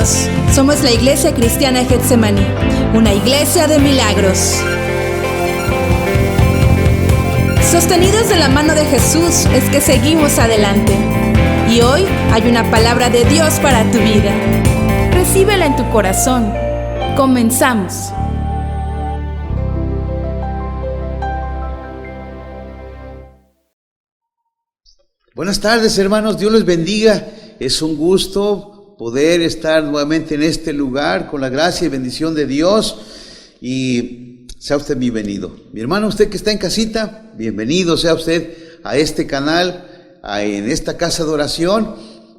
Bienvenidos, somos la Iglesia Cristiana Getsemaní, una iglesia de milagros. Sostenidos de la mano de Jesús es que seguimos adelante. Y hoy hay una palabra de Dios para tu vida. Recíbela en tu corazón. Comenzamos. Buenas tardes, hermanos, Dios les bendiga. Es un gusto poder estar nuevamente en este lugar con la gracia y bendición de Dios, y sea usted bienvenido. Mi hermano, usted que está en casita, bienvenido sea usted a este canal, en esta casa de oración,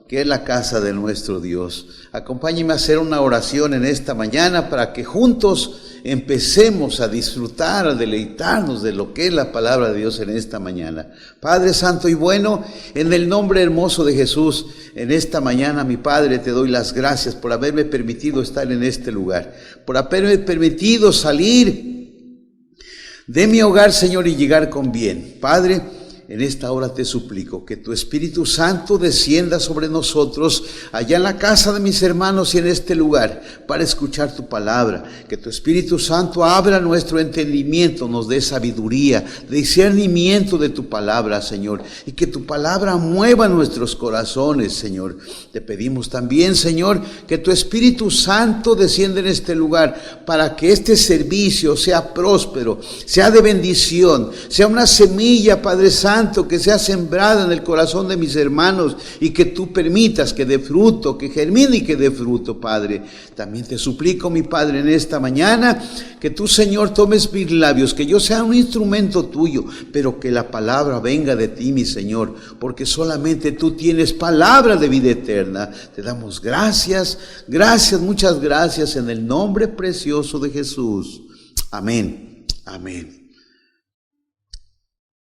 que es la casa de nuestro Dios. Acompáñenme a hacer una oración en esta mañana para que juntos empecemos a disfrutar, a deleitarnos de lo que es la palabra de Dios en esta mañana. Padre Santo y bueno, en el nombre hermoso de Jesús, en esta mañana, mi Padre, te doy las gracias por haberme permitido estar en este lugar, por haberme permitido salir de mi hogar, Señor, y llegar con bien. Padre, en esta hora te suplico que tu Espíritu Santo descienda sobre nosotros, allá en la casa de mis hermanos y en este lugar, para escuchar tu palabra. Que tu Espíritu Santo abra nuestro entendimiento, nos dé sabiduría, discernimiento de tu palabra, Señor. Y que tu palabra mueva nuestros corazones, Señor. Te pedimos también, Señor, que tu Espíritu Santo descienda en este lugar, para que este servicio sea próspero, sea de bendición, sea una semilla, Padre Santo, que sea sembrada en el corazón de mis hermanos, y que tú permitas que dé fruto, que germine y que dé fruto, Padre. También te suplico, mi Padre, en esta mañana, que tú, Señor, tomes mis labios, que yo sea un instrumento tuyo, pero que la palabra venga de ti, mi Señor, porque solamente tú tienes palabra de vida eterna. Te damos gracias, gracias, muchas gracias, en el nombre precioso de Jesús. Amén, amén.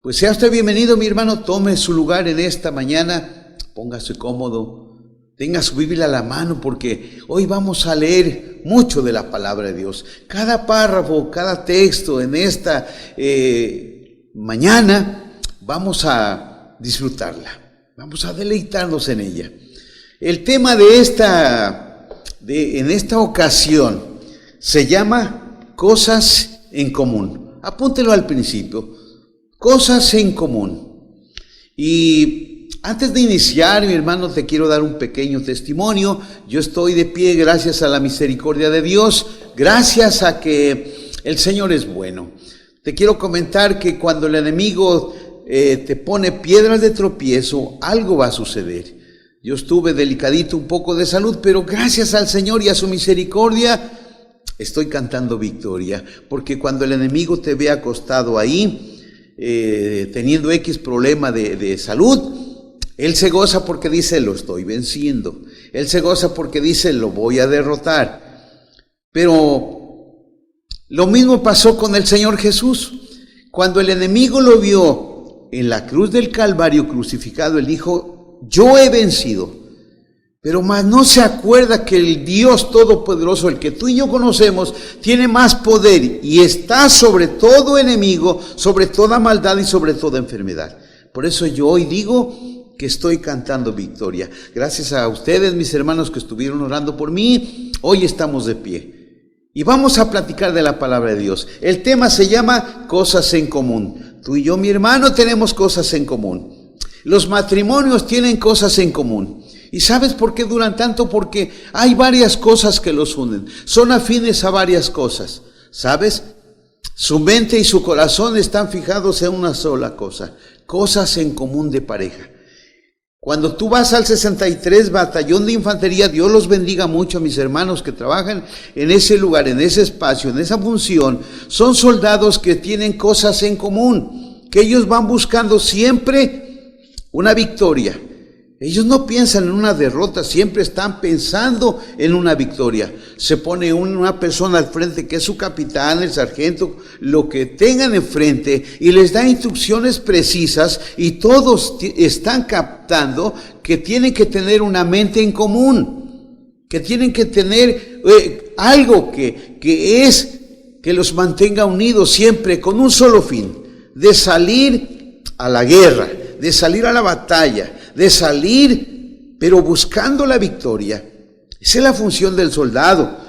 Pues sea usted bienvenido, mi hermano, tome su lugar en esta mañana, póngase cómodo, tenga su Biblia a la mano, porque hoy vamos a leer mucho de la palabra de Dios. Cada párrafo, cada texto en esta mañana vamos a disfrutarla, vamos a deleitarnos en ella. El tema de en esta ocasión se llama cosas en común. Apúntelo al principio. Cosas en común. Y antes de iniciar, mi hermano, te quiero dar un pequeño testimonio. Yo estoy de pie gracias a la misericordia de Dios, gracias a que el Señor es bueno. Te quiero comentar que cuando el enemigo te pone piedras de tropiezo, algo va a suceder. Yo estuve delicadito un poco de salud, pero gracias al Señor y a su misericordia estoy cantando victoria, porque cuando el enemigo te ve acostado ahí, teniendo X problema de salud, él se goza porque dice, lo estoy venciendo. Él se goza porque dice, lo voy a derrotar. Pero lo mismo pasó con el Señor Jesús. Cuando el enemigo lo vio en la cruz del Calvario crucificado, él dijo, yo he vencido. Pero más no se acuerda que el Dios Todopoderoso, el que tú y yo conocemos, tiene más poder y está sobre todo enemigo, sobre toda maldad y sobre toda enfermedad. Por eso yo hoy digo que estoy cantando victoria. Gracias a ustedes, mis hermanos, que estuvieron orando por mí, hoy estamos de pie. Y vamos a platicar de la palabra de Dios. El tema se llama cosas en común. Tú y yo, mi hermano, tenemos cosas en común. Los matrimonios tienen cosas en común. ¿Y sabes por qué duran tanto? Porque hay varias cosas que los unen. Son afines a varias cosas. ¿Sabes? Su mente y su corazón están fijados en una sola cosa. Cosas en común de pareja. Cuando tú vas al 63 Batallón de Infantería, Dios los bendiga mucho a mis hermanos que trabajan en ese lugar, en ese espacio, en esa función. Son soldados que tienen cosas en común, que ellos van buscando siempre una victoria. Ellos no piensan en una derrota, siempre están pensando en una victoria. Se pone una persona al frente que es su capitán, el sargento, lo que tengan enfrente, y les da instrucciones precisas, y todos están captando que tienen que tener una mente en común, que tienen que tener algo que los mantenga unidos siempre con un solo fin, de salir a la guerra, de salir a la batalla, de salir, pero buscando la victoria. Esa es la función del soldado.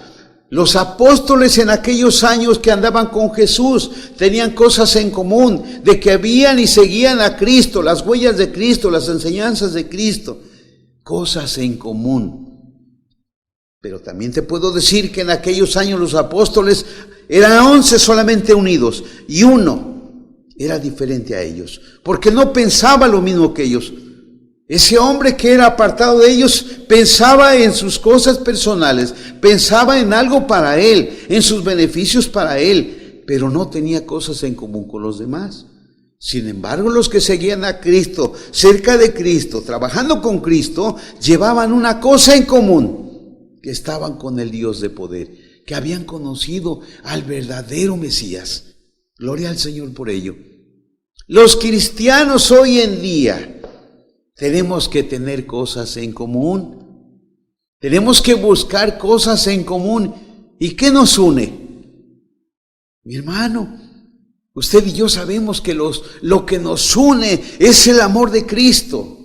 Los apóstoles en aquellos años que andaban con Jesús tenían cosas en común, de que habían y seguían a Cristo, las huellas de Cristo, las enseñanzas de Cristo, cosas en común. Pero también te puedo decir que en aquellos años los apóstoles eran 11 solamente unidos, y uno era diferente a ellos, porque no pensaba lo mismo que ellos. Ese hombre que era apartado de ellos pensaba en sus cosas personales, pensaba en algo para él, en sus beneficios para él, pero no tenía cosas en común con los demás. Sin embargo, los que seguían a Cristo, cerca de Cristo, trabajando con Cristo, llevaban una cosa en común, que estaban con el Dios de poder, que habían conocido al verdadero Mesías. Gloria al Señor por ello. Los cristianos hoy en día tenemos que tener cosas en común. Tenemos que buscar cosas en común. ¿Y qué nos une? Mi hermano, usted y yo sabemos que lo que nos une es el amor de Cristo.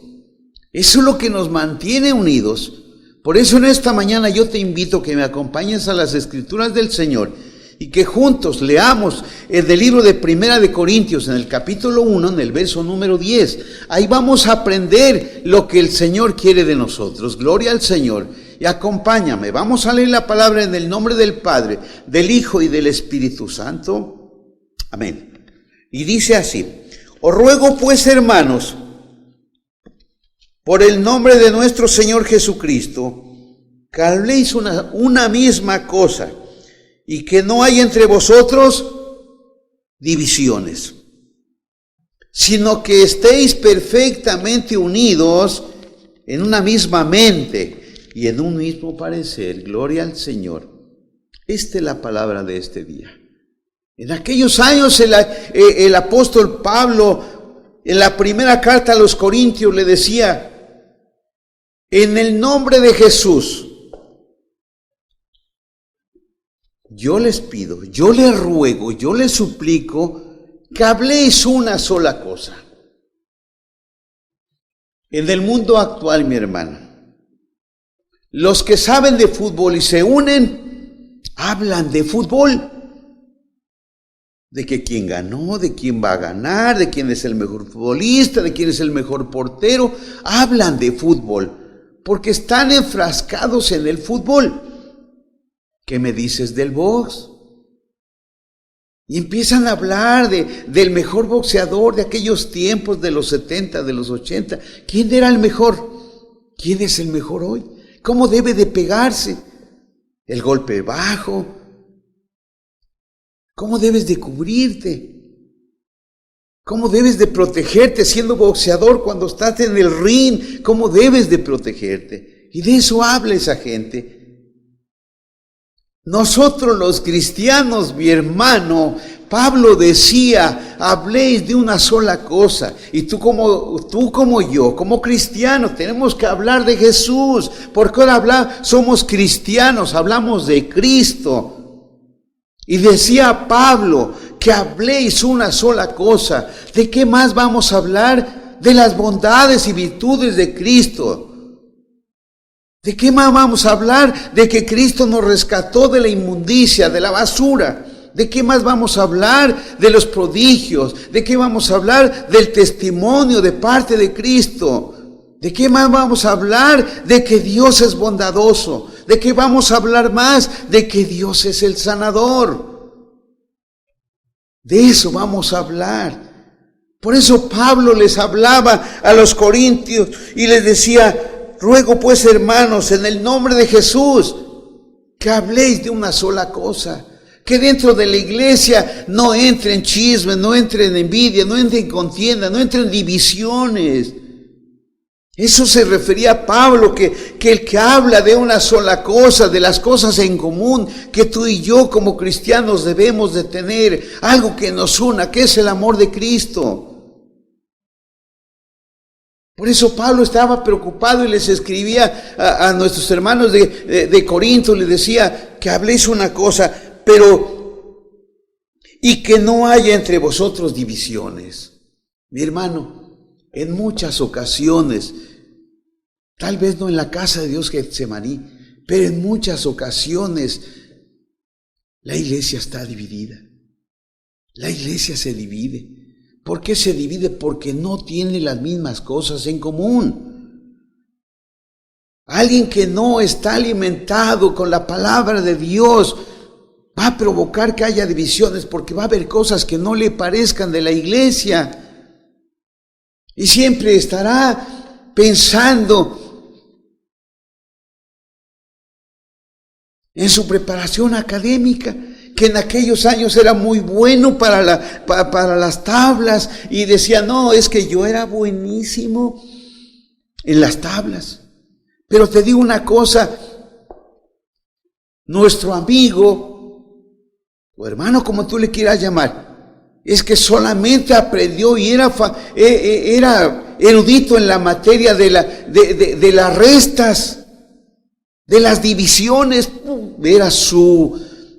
Eso es lo que nos mantiene unidos. Por eso en esta mañana yo te invito a que me acompañes a las Escrituras del Señor y que juntos leamos del libro de Primera de Corintios, en el capítulo 1, en el verso número 10. Ahí vamos a aprender lo que el Señor quiere de nosotros. Gloria al Señor. Y acompáñame, vamos a leer la palabra en el nombre del Padre, del Hijo y del Espíritu Santo. Amén. Y dice así: os ruego pues, hermanos, por el nombre de nuestro Señor Jesucristo, que habléis una misma cosa, y que no hay entre vosotros divisiones, sino que estéis perfectamente unidos en una misma mente y en un mismo parecer. Gloria al Señor. Esta es la palabra de este día. En aquellos años el apóstol Pablo, en la primera carta a los Corintios, le decía: en el nombre de Jesús, yo les pido, yo les ruego, yo les suplico que habléis una sola cosa. En el mundo actual, mi hermano, los que saben de fútbol y se unen, hablan de fútbol, de que quién ganó, de quién va a ganar, de quién es el mejor futbolista, de quién es el mejor portero. Hablan de fútbol porque están enfrascados en el fútbol. ¿Qué me dices del box? Y empiezan a hablar del mejor boxeador de aquellos tiempos, de los 70, de los 80. ¿Quién era el mejor? ¿Quién es el mejor hoy? ¿Cómo debe de pegarse? El golpe bajo. ¿Cómo debes de cubrirte? ¿Cómo debes de protegerte siendo boxeador cuando estás en el ring? ¿Cómo debes de protegerte? Y de eso habla esa gente. Nosotros los cristianos, mi hermano, Pablo decía: habléis de una sola cosa. Y tú como yo, como cristianos, tenemos que hablar de Jesús, porque ahora somos cristianos, hablamos de Cristo. Y decía Pablo que habléis una sola cosa. ¿De qué más vamos a hablar? De las bondades y virtudes de Cristo. ¿De qué más vamos a hablar? De que Cristo nos rescató de la inmundicia, de la basura. ¿De qué más vamos a hablar? De los prodigios. ¿De qué vamos a hablar? Del testimonio de parte de Cristo. ¿De qué más vamos a hablar? De que Dios es bondadoso. ¿De qué vamos a hablar más? De que Dios es el sanador. De eso vamos a hablar. Por eso Pablo les hablaba a los corintios y les decía: ruego pues, hermanos, en el nombre de Jesús, que habléis de una sola cosa. Que dentro de la iglesia no entren chismes, no entren envidia, no entren contienda, no entren divisiones. Eso se refería a Pablo, que el que habla de una sola cosa, de las cosas en común, que tú y yo como cristianos debemos de tener, algo que nos una, que es el amor de Cristo. Por eso Pablo estaba preocupado y les escribía a nuestros hermanos de Corinto, les decía que habléis una cosa, y que no haya entre vosotros divisiones. Mi hermano, en muchas ocasiones, tal vez no en la casa de Dios Getsemaní, Pero en muchas ocasiones la iglesia está dividida. La iglesia se divide. ¿Por qué se divide? Porque no tiene las mismas cosas en común. Alguien que no está alimentado con la palabra de Dios va a provocar que haya divisiones, porque va a haber cosas que no le parezcan de la iglesia. Y siempre estará pensando en su preparación académica, que en aquellos años era muy bueno para las tablas, y decía, no, es que yo era buenísimo en las tablas. Pero te digo una cosa, nuestro amigo, o hermano, como tú le quieras llamar, es que solamente aprendió y era erudito en la materia de las restas, de las divisiones.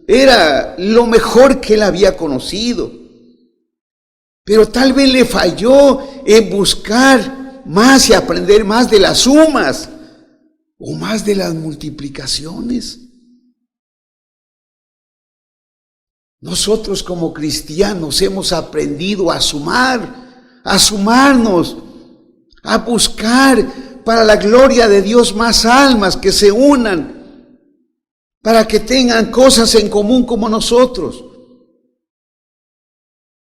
Era lo mejor que él había conocido. Pero tal vez le falló en buscar más y aprender más de las sumas o más de las multiplicaciones. Nosotros como cristianos hemos aprendido a sumar, a sumarnos, a buscar para la gloria de Dios más almas que se unan, para que tengan cosas en común como nosotros.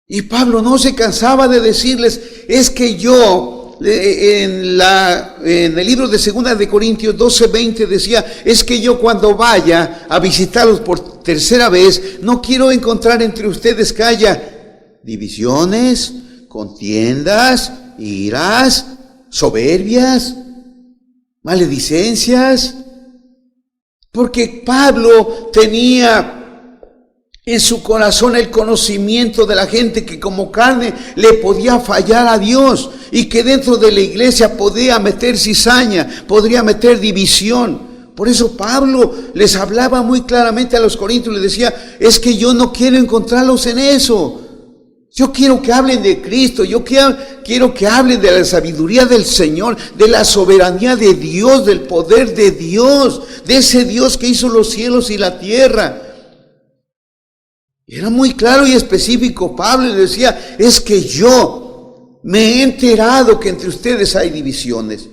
Y Pablo no se cansaba de decirles, es que yo, en el libro de 2 de Corintios 12:20 decía, es que yo cuando vaya a visitarlos por tercera vez, no quiero encontrar entre ustedes que haya divisiones, contiendas, iras, soberbias, maledicencias. Porque Pablo tenía en su corazón el conocimiento de la gente que como carne le podía fallar a Dios, y que dentro de la iglesia podía meter cizaña, podría meter división. Por eso Pablo les hablaba muy claramente a los corintios, les decía, es que yo no quiero encontrarlos en eso. Yo quiero que hablen de Cristo, yo quiero que hablen de la sabiduría del Señor, de la soberanía de Dios, del poder de Dios, de ese Dios que hizo los cielos y la tierra. Era muy claro y específico Pablo, y decía, es que yo me he enterado que entre ustedes hay divisiones.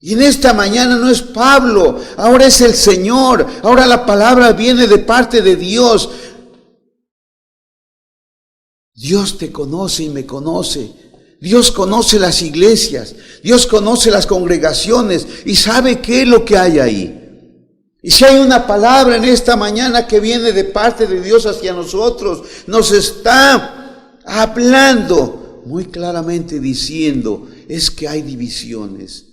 Y en esta mañana no es Pablo, ahora es el Señor, ahora la palabra viene de parte de Dios. Dios te conoce y me conoce. Dios conoce las iglesias, Dios conoce las congregaciones y sabe qué es lo que hay ahí. Y si hay una palabra en esta mañana que viene de parte de Dios hacia nosotros, nos está hablando muy claramente diciendo, es que hay divisiones.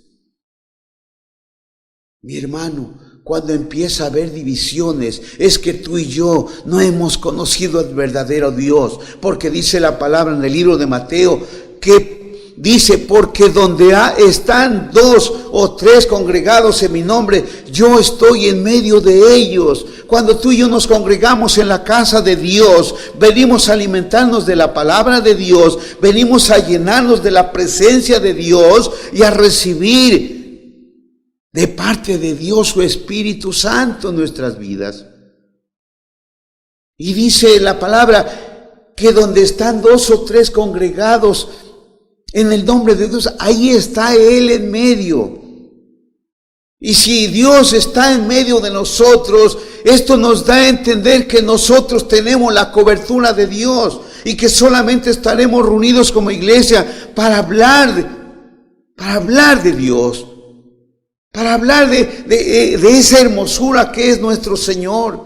Mi hermano, cuando empieza a haber divisiones, es que tú y yo no hemos conocido al verdadero Dios. Porque dice la palabra en el libro de Mateo, que dice, porque donde están 2 o 3 congregados en mi nombre, yo estoy en medio de ellos. Cuando tú y yo nos congregamos en la casa de Dios, venimos a alimentarnos de la palabra de Dios, venimos a llenarnos de la presencia de Dios y a recibir de parte de Dios su Espíritu Santo en nuestras vidas. Y dice la palabra que donde están 2 o 3 congregados en el nombre de Dios, ahí está Él en medio. Y si Dios está en medio de nosotros, esto nos da a entender que nosotros tenemos la cobertura de Dios y que solamente estaremos reunidos como iglesia para hablar de Dios. Para hablar de esa hermosura que es nuestro Señor,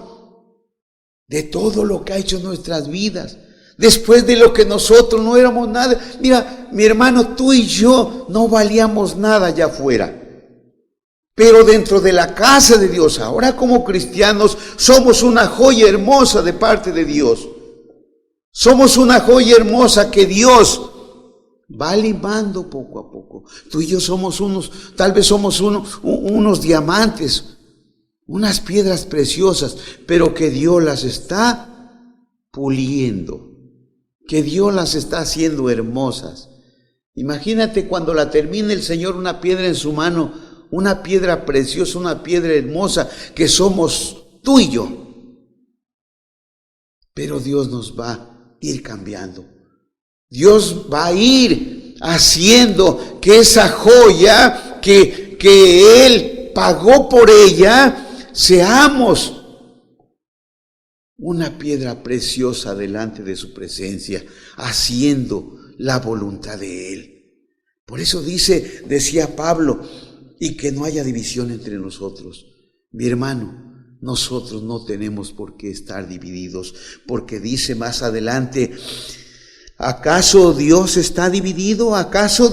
de todo lo que ha hecho en nuestras vidas, después de lo que nosotros no éramos nada. Mira, mi hermano, tú y yo no valíamos nada allá afuera, pero dentro de la casa de Dios, ahora como cristianos, somos una joya hermosa de parte de Dios. Somos una joya hermosa que Dios va limando poco a poco. Tú y yo somos tal vez somos unos diamantes, unas piedras preciosas, pero que Dios las está puliendo, que Dios las está haciendo hermosas. Imagínate cuando la termine el Señor una piedra en su mano, una piedra preciosa, una piedra hermosa, que somos tú y yo. Pero Dios nos va a ir cambiando. Dios va a ir haciendo que esa joya que Él pagó por ella, seamos una piedra preciosa delante de su presencia, haciendo la voluntad de Él. Por eso decía Pablo, y que no haya división entre nosotros. Mi hermano, nosotros no tenemos por qué estar divididos, porque dice más adelante, ¿acaso Dios está dividido? ¿Acaso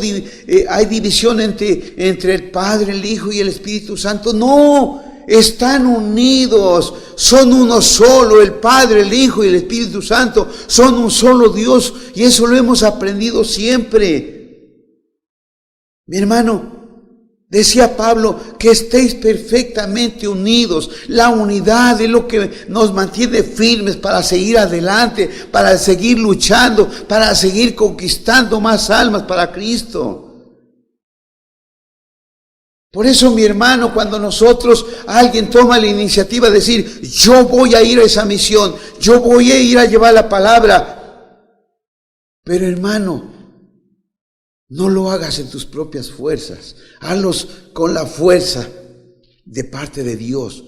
hay división entre el Padre, el Hijo y el Espíritu Santo? No, están unidos, son uno solo, el Padre, el Hijo y el Espíritu Santo son un solo Dios, y eso lo hemos aprendido siempre. Mi hermano, decía Pablo, que estéis perfectamente unidos. La unidad es lo que nos mantiene firmes para seguir adelante, para seguir luchando, para seguir conquistando más almas para Cristo. Por eso, mi hermano, cuando alguien toma la iniciativa de decir, yo voy a ir a esa misión, yo voy a ir a llevar la palabra. Pero hermano, no lo hagas en tus propias fuerzas, hazlos con la fuerza de parte de Dios.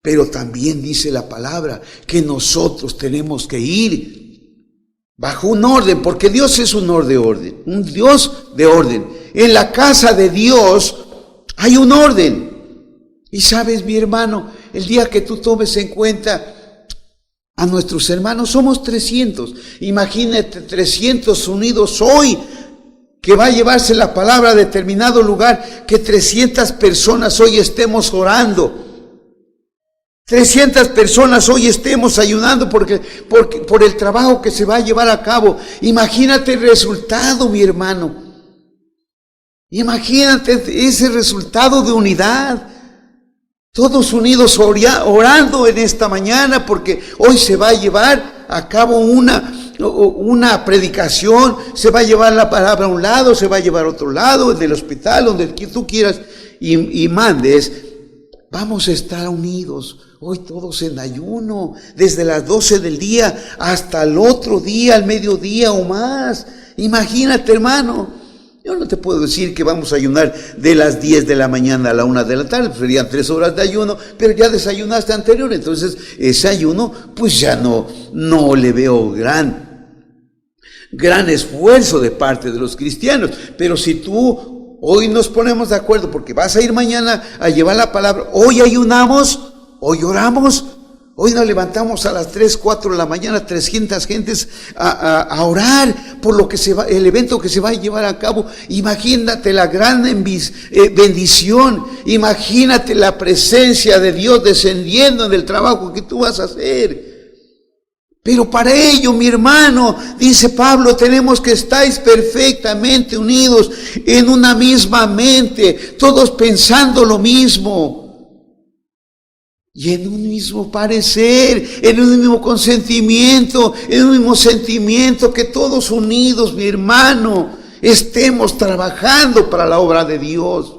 Pero también dice la palabra que nosotros tenemos que ir bajo un orden, porque Dios es un Dios de orden. En la casa de Dios hay un orden. Y sabes, mi hermano, el día que tú tomes en cuenta a nuestros hermanos, somos 300. Imagínate 300 unidos hoy, que va a llevarse la palabra a determinado lugar, que 300 personas hoy estemos orando. 300 personas hoy estemos ayunando por el trabajo que se va a llevar a cabo. Imagínate el resultado, mi hermano. Imagínate ese resultado de unidad. Todos unidos orando en esta mañana, porque hoy se va a llevar a cabo una predicación, se va a llevar la palabra a un lado, se va a llevar a otro lado, en el hospital, donde tú quieras y mandes. Vamos a estar unidos hoy todos en ayuno, desde las 12 del día hasta el otro día, al mediodía o más. Imagínate, hermano. Yo no te puedo decir que vamos a ayunar de las 10 de la mañana a la 1 de la tarde, serían 3 horas de ayuno, pero ya desayunaste anterior, entonces ese ayuno pues ya no le veo gran esfuerzo de parte de los cristianos. Pero si tú hoy nos ponemos de acuerdo, porque vas a ir mañana a llevar la palabra, hoy ayunamos, hoy oramos, hoy nos levantamos a las 3, 4 de la mañana, 300 gentes a orar por el evento que se va a llevar a cabo. Imagínate la gran bendición, imagínate la presencia de Dios descendiendo en el trabajo que tú vas a hacer. Pero para ello, mi hermano, dice Pablo, tenemos que estar perfectamente unidos en una misma mente, todos pensando lo mismo. Y en un mismo parecer, en un mismo consentimiento, en un mismo sentimiento, que todos unidos, mi hermano, estemos trabajando para la obra de Dios.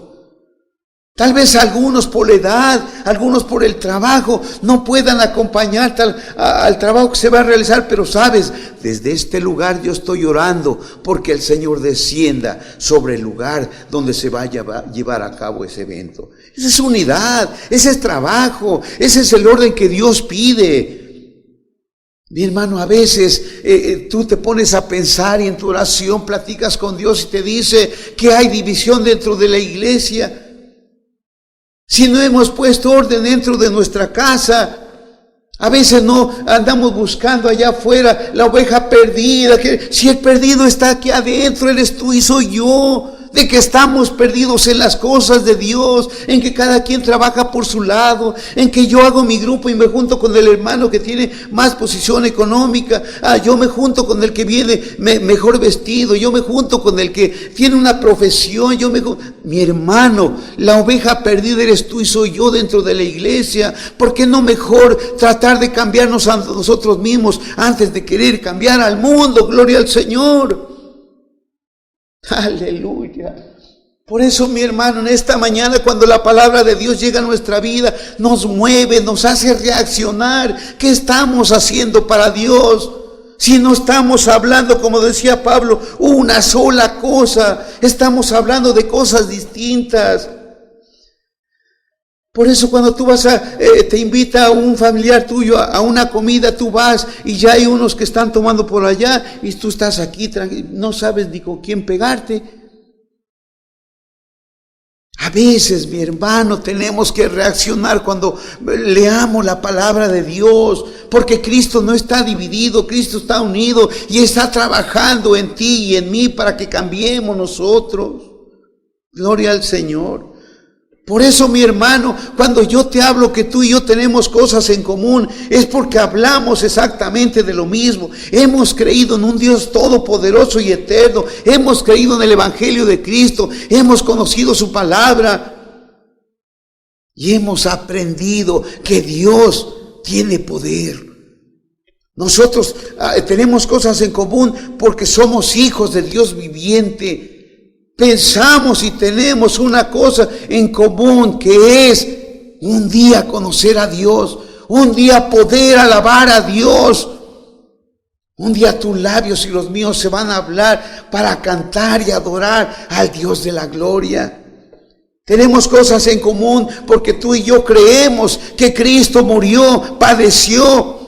Tal vez algunos por la edad, algunos por el trabajo, no puedan acompañarte al trabajo que se va a realizar, pero sabes, desde este lugar yo estoy orando porque el Señor descienda sobre el lugar donde se va a llevar a cabo ese evento. Esa es unidad, ese es trabajo, ese es el orden que Dios pide. Mi hermano, a veces tú te pones a pensar y en tu oración platicas con Dios y te dice que hay división dentro de la iglesia. Si no hemos puesto orden dentro de nuestra casa, a veces no andamos buscando allá afuera la oveja perdida, que si el perdido está aquí adentro, eres tú y soy yo. De que estamos perdidos en las cosas de Dios, en que cada quien trabaja por su lado, en que yo hago mi grupo y me junto con el hermano que tiene más posición económica, yo me junto con el que viene mejor vestido, yo me junto con el que tiene una profesión, mi hermano, la oveja perdida eres tú y soy yo dentro de la iglesia. ¿Por qué no mejor tratar de cambiarnos a nosotros mismos antes de querer cambiar al mundo? Gloria al Señor. Aleluya. Por eso, mi hermano, en esta mañana, cuando la palabra de Dios llega a nuestra vida, nos mueve, nos hace reaccionar. ¿Qué estamos haciendo para Dios? Si no estamos hablando, como decía Pablo, una sola cosa, estamos hablando de cosas distintas. Por eso cuando tú vas te invita a un familiar tuyo a una comida, tú vas y ya hay unos que están tomando por allá y tú estás aquí, no sabes ni con quién pegarte. A veces, mi hermano, tenemos que reaccionar cuando leamos la palabra de Dios, porque Cristo no está dividido, Cristo está unido y está trabajando en ti y en mí para que cambiemos nosotros. Gloria al Señor. Por eso, mi hermano, cuando yo te hablo que tú y yo tenemos cosas en común, es porque hablamos exactamente de lo mismo. Hemos creído en un Dios todopoderoso y eterno. Hemos creído en el Evangelio de Cristo. Hemos conocido su palabra. Y hemos aprendido que Dios tiene poder. Nosotros tenemos cosas en común porque somos hijos de Dios viviente. Pensamos y tenemos una cosa en común, que es un día conocer a Dios, un día poder alabar a Dios. Un día tus labios y los míos se van a hablar para cantar y adorar al Dios de la gloria. Tenemos cosas en común porque tú y yo creemos que Cristo murió, padeció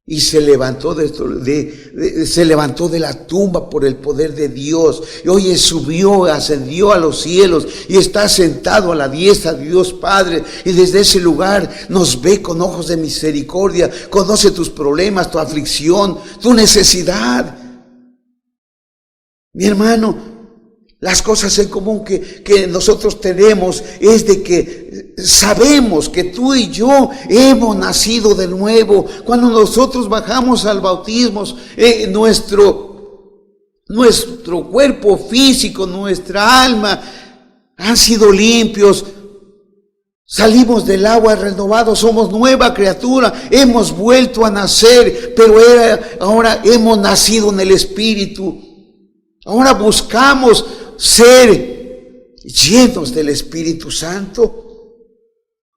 y se levantó de la tumba por el poder de Dios. Y hoy subió, ascendió a los cielos y está sentado a la diestra de Dios Padre. Y desde ese lugar nos ve con ojos de misericordia. Conoce tus problemas, tu aflicción, tu necesidad. Mi hermano, las cosas en común que nosotros tenemos es de que sabemos que tú y yo hemos nacido de nuevo. Cuando nosotros bajamos al bautismo, nuestro cuerpo físico, nuestra alma han sido limpios. Salimos del agua renovados, somos nueva criatura, hemos vuelto a nacer, pero ahora hemos nacido en el Espíritu. Ahora buscamos ser llenos del Espíritu Santo.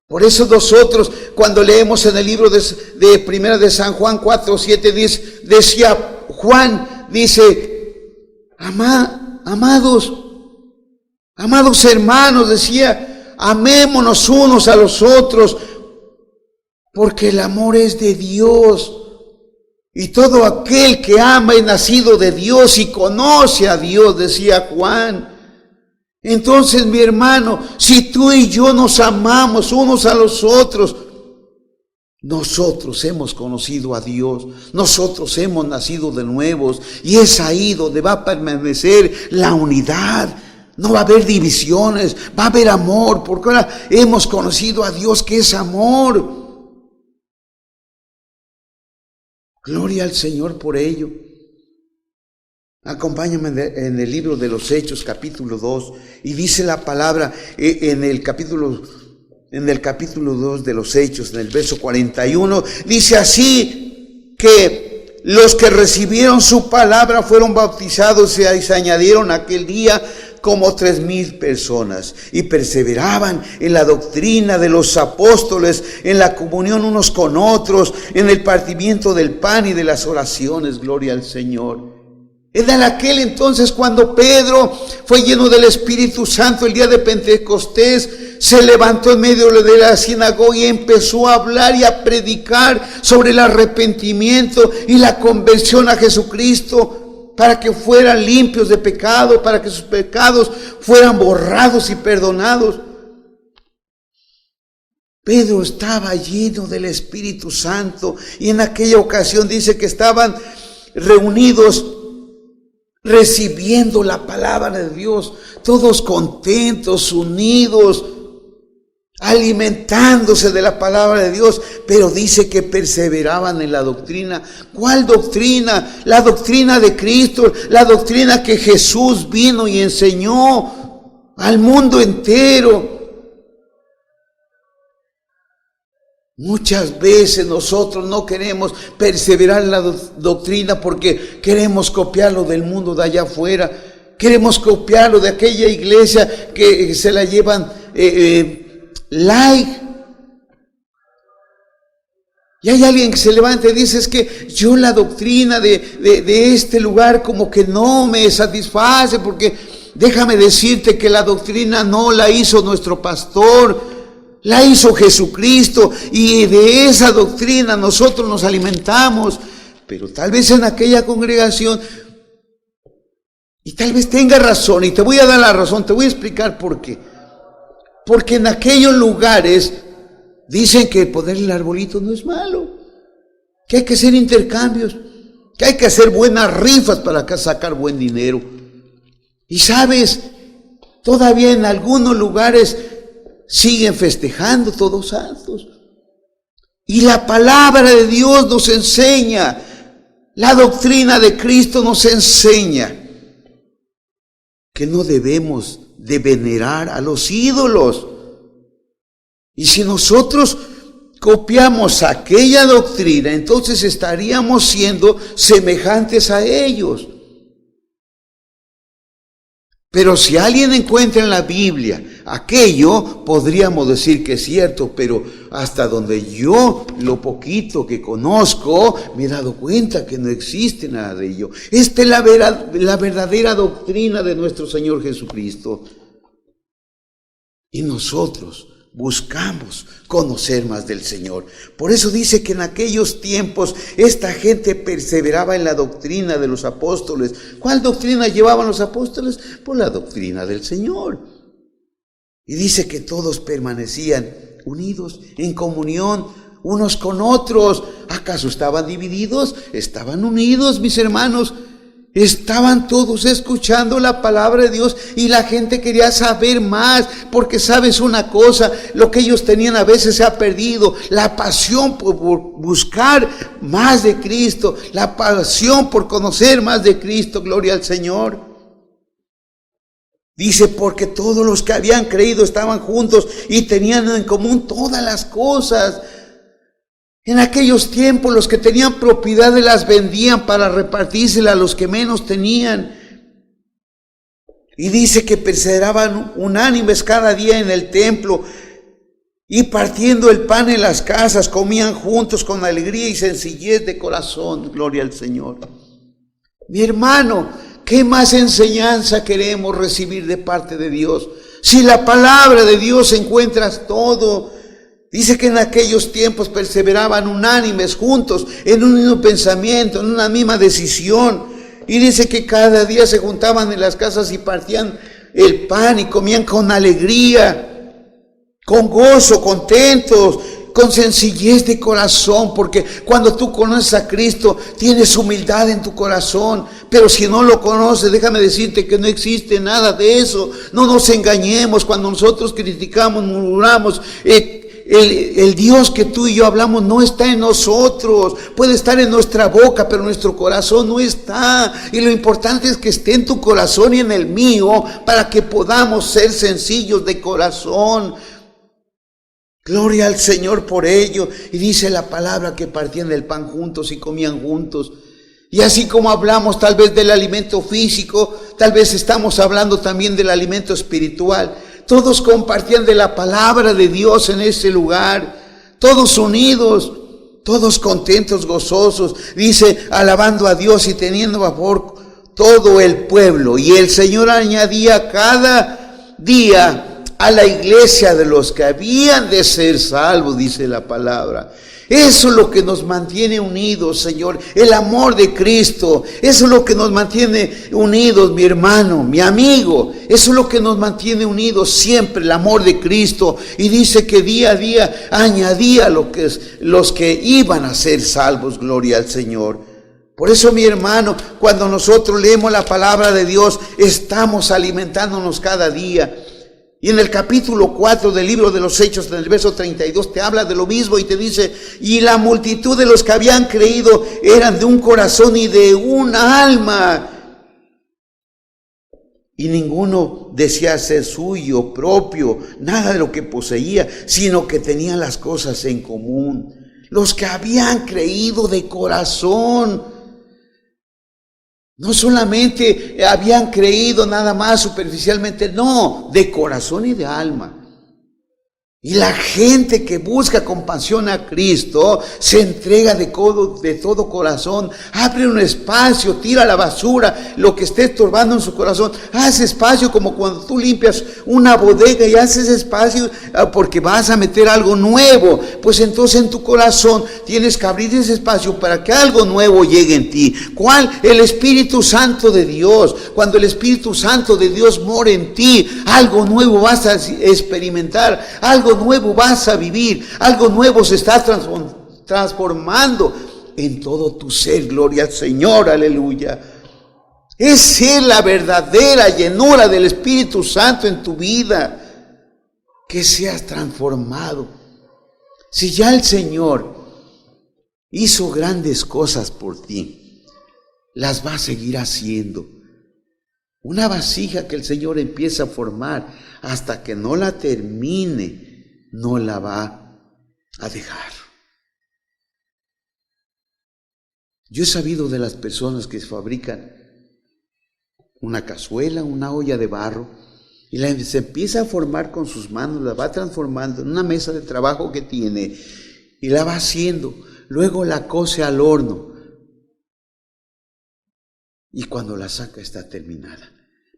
Por eso nosotros, cuando leemos en el libro de Primera de San Juan 4:7, decía Juan, dice, amados hermanos, decía, amémonos unos a los otros, porque el amor es de Dios. Y todo aquel que ama es nacido de Dios y conoce a Dios, decía Juan. Entonces, mi hermano, si tú y yo nos amamos unos a los otros, nosotros hemos conocido a Dios, nosotros hemos nacido de nuevos, y es ahí donde va a permanecer la unidad. No va a haber divisiones, va a haber amor, porque ahora hemos conocido a Dios, que es amor. Gloria al Señor por ello. Acompáñame en el libro de los Hechos, capítulo 2, y dice la palabra en el capítulo 2 de los Hechos, en el verso 41, dice así que los que recibieron su palabra fueron bautizados y se añadieron aquel día como 3,000 personas, y perseveraban en la doctrina de los apóstoles, en la comunión unos con otros, en el partimiento del pan y de las oraciones. Gloria al Señor. En aquel entonces, cuando Pedro fue lleno del Espíritu Santo el día de Pentecostés, se levantó en medio de la sinagoga y empezó a hablar y a predicar sobre el arrepentimiento y la conversión a Jesucristo, para que fueran limpios de pecado, para que sus pecados fueran borrados y perdonados. Pedro estaba lleno del Espíritu Santo, y en aquella ocasión dice que estaban reunidos recibiendo la palabra de Dios, todos contentos, unidos, alimentándose de la palabra de Dios, pero dice que perseveraban en la doctrina. ¿Cuál doctrina? La doctrina de Cristo, la doctrina que Jesús vino y enseñó al mundo entero. Muchas veces nosotros no queremos perseverar en la doctrina porque queremos copiar lo del mundo de allá afuera. Queremos copiarlo de aquella iglesia que se la llevan like. Y hay alguien que se levanta y dice, es que yo la doctrina de este lugar como que no me satisface, porque déjame decirte que la doctrina no la hizo nuestro pastor, la hizo Jesucristo, y de esa doctrina nosotros nos alimentamos. Pero tal vez en aquella congregación, y tal vez tenga razón, y te voy a dar la razón, te voy a explicar por qué. Porque en aquellos lugares dicen que poner el arbolito no es malo, que hay que hacer intercambios, que hay que hacer buenas rifas para sacar buen dinero. Y sabes, todavía en algunos lugares siguen festejando Todos Santos. Y la palabra de Dios nos enseña, la doctrina de Cristo nos enseña que no debemos de venerar a los ídolos. Y si nosotros copiamos aquella doctrina, entonces estaríamos siendo semejantes a ellos. Pero si alguien encuentra en la Biblia aquello, podríamos decir que es cierto, pero hasta donde yo, lo poquito que conozco, me he dado cuenta que no existe nada de ello. Esta es la verdadera doctrina de nuestro Señor Jesucristo. Y nosotros buscamos conocer más del Señor. Por eso dice que en aquellos tiempos esta gente perseveraba en la doctrina de los apóstoles. ¿Cuál doctrina llevaban los apóstoles? Pues la doctrina del Señor. Y dice que todos permanecían unidos en comunión unos con otros. ¿Acaso estaban divididos? Estaban unidos, mis hermanos. Estaban todos escuchando la palabra de Dios y la gente quería saber más, porque sabes una cosa, lo que ellos tenían a veces se ha perdido, la pasión por buscar más de Cristo, la pasión por conocer más de Cristo, gloria al Señor. Dice, porque todos los que habían creído estaban juntos y tenían en común todas las cosas. En aquellos tiempos los que tenían propiedades las vendían para repartírselas a los que menos tenían. Y dice que perseveraban unánimes cada día en el templo y partiendo el pan en las casas comían juntos con alegría y sencillez de corazón. Gloria al Señor. Mi hermano, ¿qué más enseñanza queremos recibir de parte de Dios? Si la palabra de Dios encuentras todo. Dice que en aquellos tiempos perseveraban unánimes, juntos, en un mismo pensamiento, en una misma decisión. Y dice que cada día se juntaban en las casas y partían el pan y comían con alegría, con gozo, contentos, con sencillez de corazón. Porque cuando tú conoces a Cristo, tienes humildad en tu corazón. Pero si no lo conoces, déjame decirte que no existe nada de eso. No nos engañemos cuando nosotros criticamos, murmuramos. El Dios que tú y yo hablamos no está en nosotros, puede estar en nuestra boca, pero nuestro corazón no está. Y lo importante es que esté en tu corazón y en el mío, para que podamos ser sencillos de corazón. Gloria al Señor por ello. Y dice la palabra que partían el pan juntos y comían juntos. Y así como hablamos tal vez del alimento físico, tal vez estamos hablando también del alimento espiritual. Todos compartían de la palabra de Dios en ese lugar, todos unidos, todos contentos, gozosos, dice, alabando a Dios y teniendo favor todo el pueblo. Y el Señor añadía cada día a la iglesia de los que habían de ser salvos, dice la palabra. Eso es lo que nos mantiene unidos, Señor, el amor de Cristo. Eso es lo que nos mantiene unidos, mi hermano, mi amigo. Eso es lo que nos mantiene unidos siempre, el amor de Cristo. Y dice que día a día añadía los que iban a ser salvos, gloria al Señor. Por eso, mi hermano, cuando nosotros leemos la palabra de Dios, estamos alimentándonos cada día. Y en el capítulo 4 del libro de los Hechos, en el verso 32, te habla de lo mismo y te dice, y la multitud de los que habían creído eran de un corazón y de una alma. Y ninguno decía ser suyo, propio, nada de lo que poseía, sino que tenían las cosas en común. Los que habían creído de corazón. No solamente habían creído nada más superficialmente, no, de corazón y de alma. Y la gente que busca con pasión a Cristo se entrega de todo corazón, abre un espacio, tira a la basura lo que esté estorbando en su corazón, hace espacio como cuando tú limpias una bodega y haces espacio porque vas a meter algo nuevo. Pues entonces en tu corazón tienes que abrir ese espacio para que algo nuevo llegue en ti. ¿Cuál? El Espíritu Santo de Dios. Cuando el Espíritu Santo de Dios mora en ti, algo nuevo vas a experimentar, algo nuevo vas a vivir, algo nuevo se está transformando en todo tu ser. Gloria al Señor, aleluya. Esa es la verdadera llenura del Espíritu Santo en tu vida, que seas transformado. Si ya el Señor hizo grandes cosas por ti, las va a seguir haciendo. Una vasija que el Señor empieza a formar, hasta que no la termine, no la va a dejar. Yo he sabido de las personas que fabrican una cazuela, una olla de barro, y se empieza a formar con sus manos, la va transformando en una mesa de trabajo que tiene, y la va haciendo, luego la cose al horno, y cuando la saca está terminada.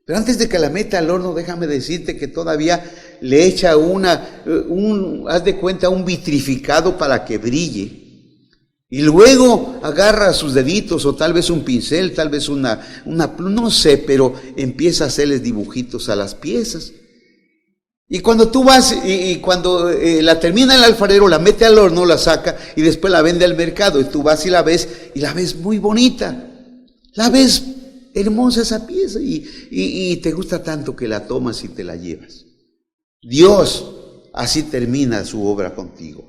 Pero antes de que la meta al horno, déjame decirte que todavía le echa haz de cuenta, un vitrificado para que brille. Y luego agarra sus deditos o tal vez un pincel, tal vez una no sé, pero empieza a hacerles dibujitos a las piezas. Y cuando tú vas y cuando la termina el alfarero, la mete al horno, la saca y después la vende al mercado. Y tú vas y la ves muy bonita. La ves hermosa esa pieza y te gusta tanto que la tomas y te la llevas. Dios así termina su obra contigo.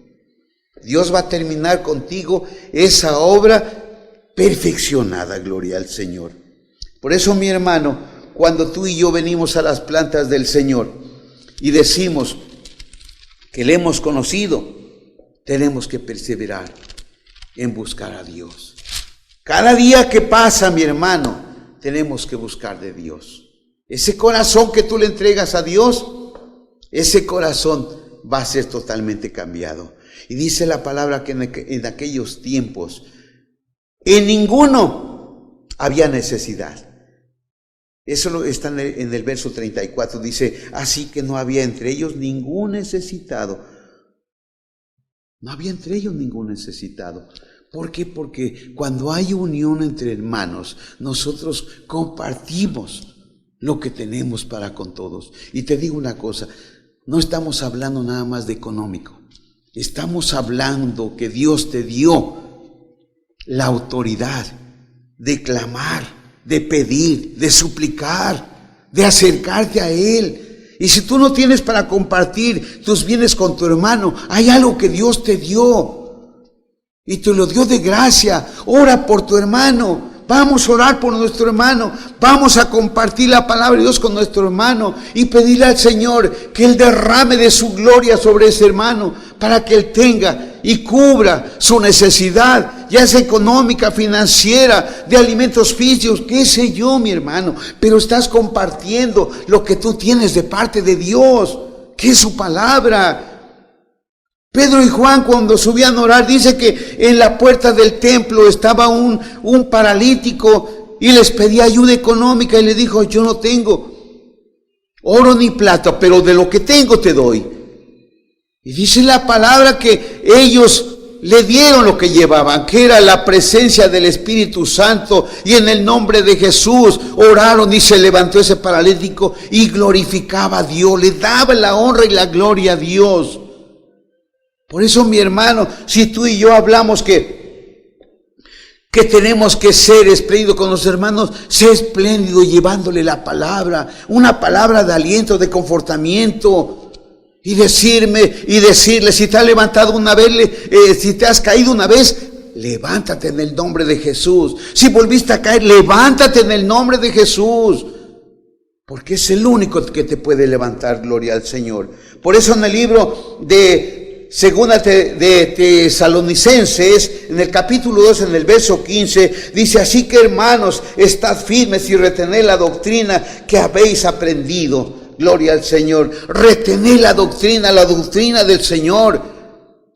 Dios va a terminar contigo esa obra perfeccionada, gloria al Señor. Por eso, mi hermano, cuando tú y yo venimos a las plantas del Señor y decimos que le hemos conocido, tenemos que perseverar en buscar a Dios. Cada día que pasa, mi hermano, tenemos que buscar de Dios. Ese corazón que tú le entregas a Dios, ese corazón va a ser totalmente cambiado. Y dice la palabra que en aquellos tiempos, en ninguno había necesidad. Eso está en el verso 34, dice, así que no había entre ellos ningún necesitado. No había entre ellos ningún necesitado. ¿Por qué? Porque cuando hay unión entre hermanos, nosotros compartimos lo que tenemos para con todos. Y te digo una cosa, no estamos hablando nada más de económico. Estamos hablando que Dios te dio la autoridad de clamar, de pedir, de suplicar, de acercarte a Él. Y si tú no tienes para compartir tus bienes con tu hermano, hay algo que Dios te dio. Y te lo dio de gracia. Ora por tu hermano. Vamos a orar por nuestro hermano. Vamos a compartir la palabra de Dios con nuestro hermano. Y pedirle al Señor que Él derrame de su gloria sobre ese hermano. Para que Él tenga y cubra su necesidad. Ya sea económica, financiera, de alimentos físicos. Qué sé yo, mi hermano. Pero estás compartiendo lo que tú tienes de parte de Dios. Que es su palabra. Pedro y Juan, cuando subían a orar, dice que en la puerta del templo estaba un paralítico y les pedía ayuda económica y le dijo, yo no tengo oro ni plata, pero de lo que tengo te doy. Y dice la palabra que ellos le dieron lo que llevaban, que era la presencia del Espíritu Santo, y en el nombre de Jesús oraron y se levantó ese paralítico y glorificaba a Dios, le daba la honra y la gloria a Dios. Por eso, mi hermano, si tú y yo hablamos que tenemos que ser espléndidos con los hermanos, sé espléndido llevándole la palabra, una palabra de aliento, de confortamiento, y decirle, si te has levantado una vez, si te has caído una vez, levántate en el nombre de Jesús. Si volviste a caer, levántate en el nombre de Jesús, porque es el único que te puede levantar, gloria al Señor. Por eso en el libro de segunda de Tesalonicenses, en el capítulo 2, en el verso 15, dice: así que hermanos, estad firmes y retened la doctrina que habéis aprendido. Gloria al Señor. Retened la doctrina del Señor.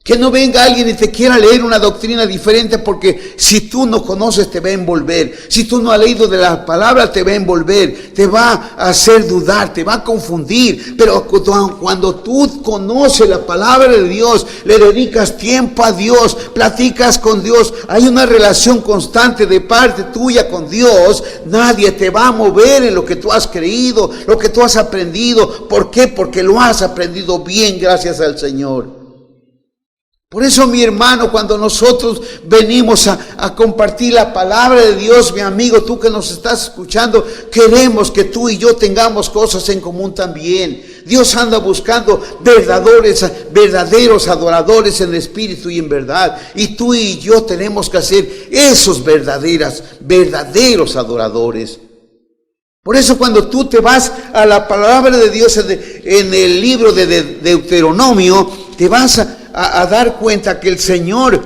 Que no venga alguien y te quiera leer una doctrina diferente, porque si tú no conoces te va a envolver. Si tú no has leído de la palabra te va a envolver, te va a hacer dudar, te va a confundir. Pero cuando tú conoces la palabra de Dios, le dedicas tiempo a Dios, platicas con Dios, hay una relación constante de parte tuya con Dios, nadie te va a mover en lo que tú has creído, lo que tú has aprendido. ¿Por qué? Porque lo has aprendido bien, gracias al Señor. Por eso, mi hermano, cuando nosotros venimos a compartir la palabra de Dios, mi amigo, tú que nos estás escuchando, queremos que tú y yo tengamos cosas en común también. Dios anda buscando verdaderos adoradores en espíritu y en verdad. Y tú y yo tenemos que ser esos verdaderos adoradores. Por eso cuando tú te vas a la palabra de Dios en el libro de Deuteronomio, te vas a dar cuenta que el Señor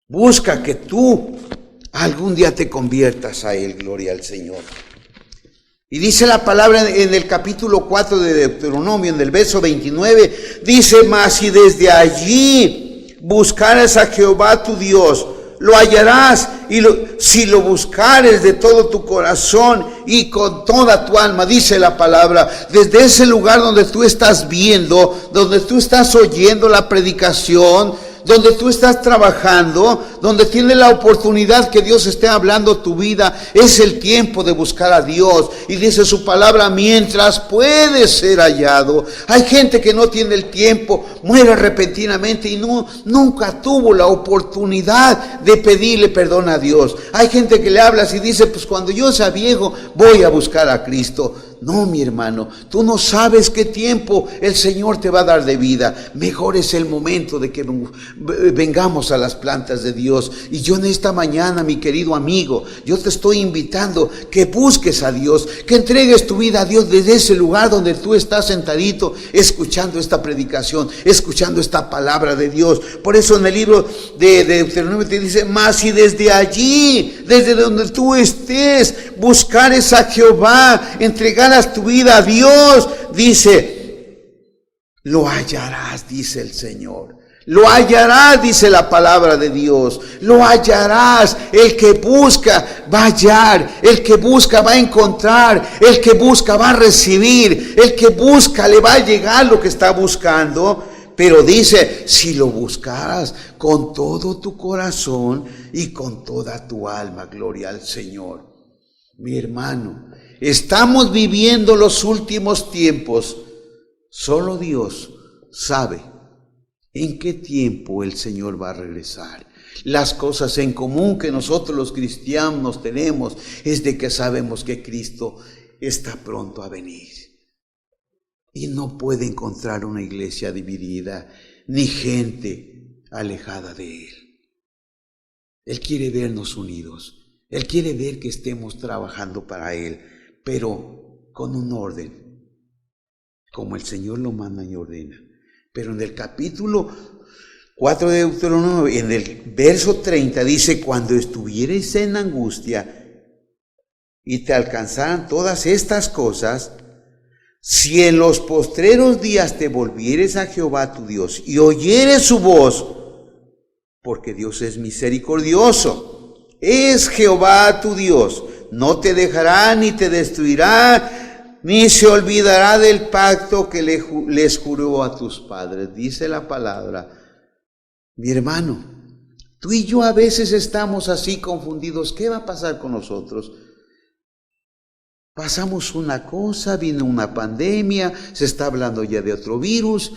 busca que tú algún día te conviertas a Él. Gloria al Señor. Y dice la palabra en el capítulo 4 de Deuteronomio, en el verso 29, dice: mas si desde allí buscares a Jehová tu Dios, lo hallarás, y si lo buscares de todo tu corazón y con toda tu alma, dice la palabra. Desde ese lugar donde tú estás viendo, donde tú estás oyendo la predicación, donde tú estás trabajando, donde tienes la oportunidad que Dios esté hablando tu vida, es el tiempo de buscar a Dios. Y dice su palabra: mientras puede ser hallado. Hay gente que no tiene el tiempo, muere repentinamente y nunca tuvo la oportunidad de pedirle perdón a Dios. Hay gente que le hablas y dice: pues cuando yo sea viejo voy a buscar a Cristo. No, mi hermano, tú no sabes qué tiempo el Señor te va a dar de vida. Mejor es el momento de que vengamos a las plantas de Dios. Y yo en esta mañana, mi querido amigo, yo te estoy invitando que busques a Dios, que entregues tu vida a Dios desde ese lugar donde tú estás sentadito, escuchando esta predicación, escuchando esta palabra de Dios. Por eso en el libro de Deuteronomio te dice: mas si desde allí, desde donde tú estés, buscares a Jehová, entregar tu vida a Dios, dice, lo hallarás, dice el Señor. Lo hallarás, dice la palabra de Dios. Lo hallarás. El que busca va a hallar. El que busca va a encontrar. El que busca va a recibir. El que busca le va a llegar lo que está buscando. Pero dice: si lo buscaras con todo tu corazón y con toda tu alma. Gloria al Señor. Mi hermano, estamos viviendo los últimos tiempos. Solo Dios sabe en qué tiempo el Señor va a regresar. Las cosas en común que nosotros los cristianos tenemos es de que sabemos que Cristo está pronto a venir. Y no puede encontrar una iglesia dividida, ni gente alejada de Él. Él quiere vernos unidos. Él quiere ver que estemos trabajando para Él, pero con un orden, como el Señor lo manda y ordena. Pero en el capítulo 4 de Deuteronomio, en el verso 30, dice: cuando estuvieres en angustia y te alcanzaran todas estas cosas, si en los postreros días te volvieres a Jehová tu Dios y oyeres su voz, porque Dios es misericordioso, es Jehová tu Dios, no te dejará ni te destruirá, ni se olvidará del pacto que les juró a tus padres. Dice la palabra. Mi hermano, tú y yo a veces estamos así confundidos. ¿Qué va a pasar con nosotros? Pasamos una cosa, vino una pandemia, se está hablando ya de otro virus.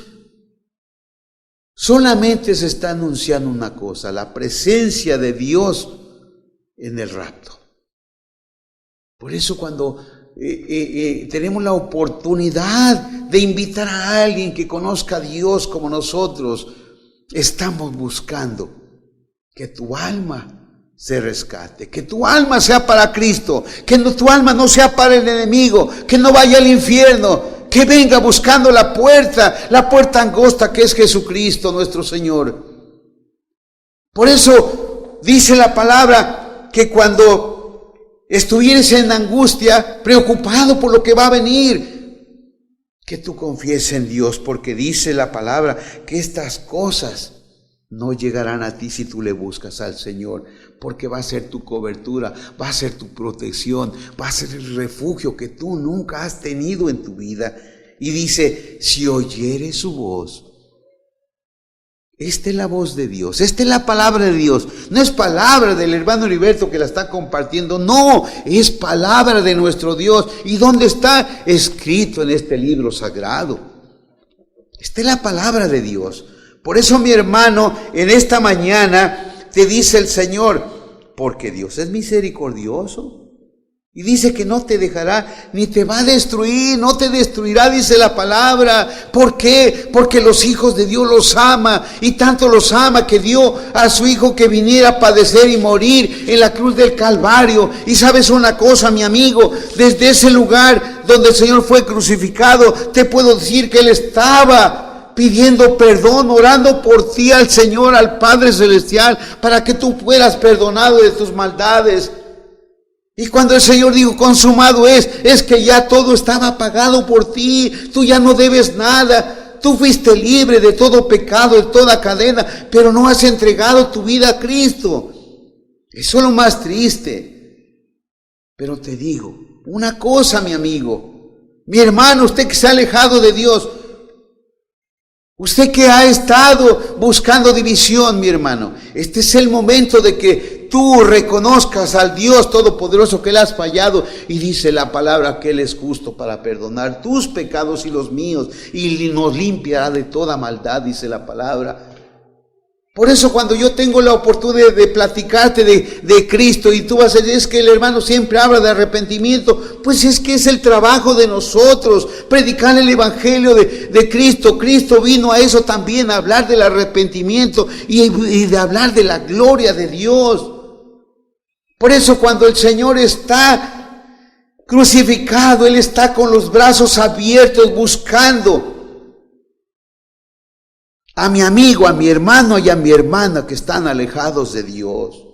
Solamente se está anunciando una cosa: la presencia de Dios en el rapto. Por eso cuando tenemos la oportunidad de invitar a alguien que conozca a Dios como nosotros, estamos buscando que tu alma se rescate, que tu alma sea para Cristo, que tu alma no sea para el enemigo, que no vaya al infierno, que venga buscando la puerta angosta que es Jesucristo nuestro Señor. Por eso dice la palabra que cuando estuvieres en angustia, preocupado por lo que va a venir, que tú confieses en Dios, porque dice la palabra que estas cosas no llegarán a ti si tú le buscas al Señor, porque va a ser tu cobertura, va a ser tu protección, va a ser el refugio que tú nunca has tenido en tu vida. Y dice, si oyeres su voz. Esta es la voz de Dios, esta es la palabra de Dios. No es palabra del hermano Heriberto que la está compartiendo, no, es palabra de nuestro Dios. ¿Y dónde está? Escrito en este libro sagrado. Esta es la palabra de Dios. Por eso, mi hermano, en esta mañana te dice el Señor, porque Dios es misericordioso. Y dice que no te dejará, ni te va a destruir, no te destruirá, dice la palabra. ¿Por qué? Porque los hijos de Dios los ama, y tanto los ama que dio a su Hijo que viniera a padecer y morir en la cruz del Calvario. Y sabes una cosa, mi amigo, desde ese lugar donde el Señor fue crucificado, te puedo decir que Él estaba pidiendo perdón, orando por ti al Señor, al Padre Celestial, para que tú fueras perdonado de tus maldades. Y cuando el Señor dijo consumado es que ya todo estaba pagado por ti, tú ya no debes nada, tú fuiste libre de todo pecado, de toda cadena, pero no has entregado tu vida a Cristo. Eso es lo más triste. Pero te digo una cosa, mi amigo, mi hermano, usted que se ha alejado de Dios, usted que ha estado buscando división, mi hermano, este es el momento de que tú reconozcas al Dios Todopoderoso que le has fallado, y dice la palabra que Él es justo para perdonar tus pecados y los míos, y nos limpiará de toda maldad, dice la palabra. Por eso cuando yo tengo la oportunidad de platicarte de Cristo, y tú vas a decir, es que el hermano siempre habla de arrepentimiento, pues es que es el trabajo de nosotros, predicar el evangelio de Cristo. Cristo vino a eso también, a hablar del arrepentimiento y de hablar de la gloria de Dios. Por eso cuando el Señor está crucificado, Él está con los brazos abiertos buscando a mi amigo, a mi hermano y a mi hermana que están alejados de Dios.